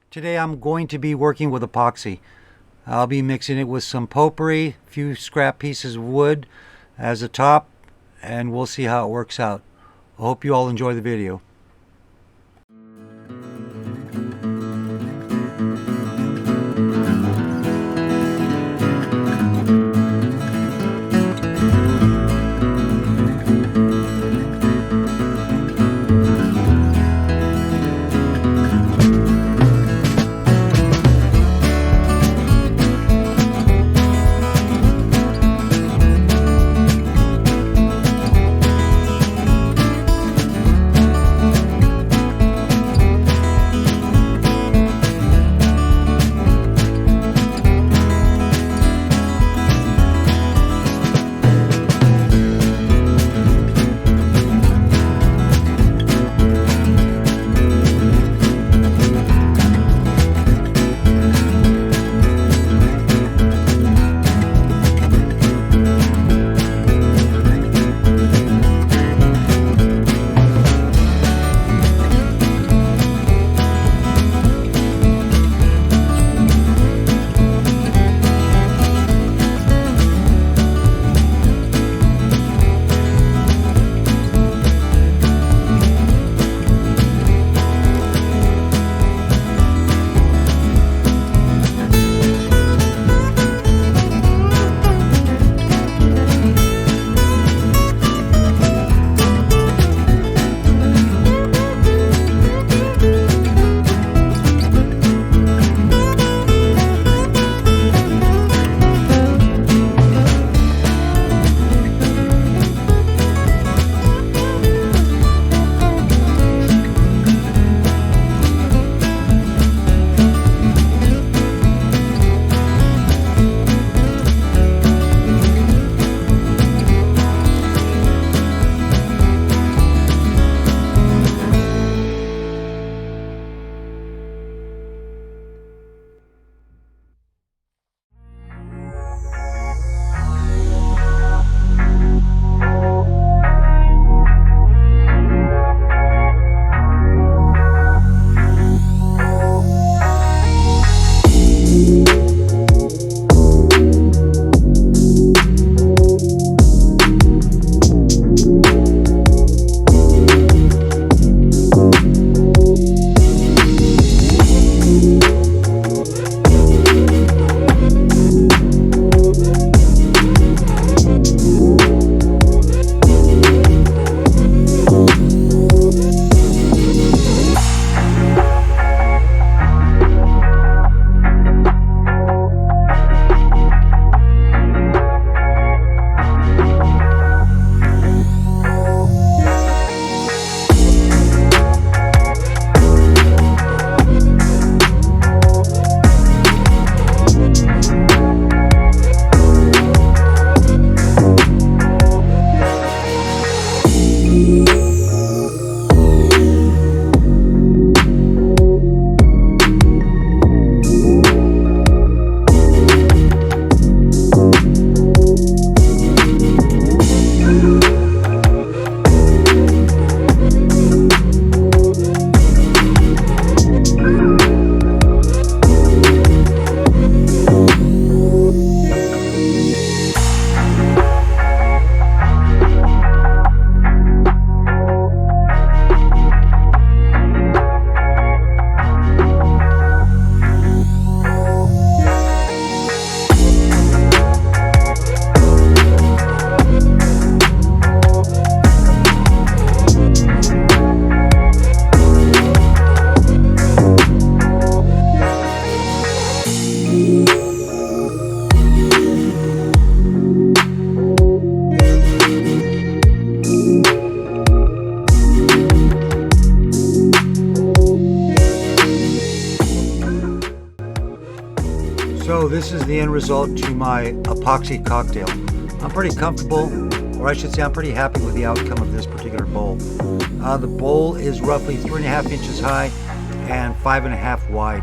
Today I'm going to be working with epoxy. I'll be mixing it with some potpourri, a few scrap pieces of wood as a top, and we'll see how it works out. I hope you all enjoy the video. So this is the end result to my epoxy cocktail. I'm pretty comfortable, or I should say I'm pretty happy with the outcome of this particular bowl. The bowl is roughly 3.5 inches high and 5.5 wide.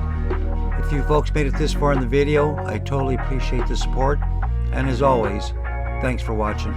If you folks made it this far in the video, I totally appreciate the support. And as always, thanks for watching.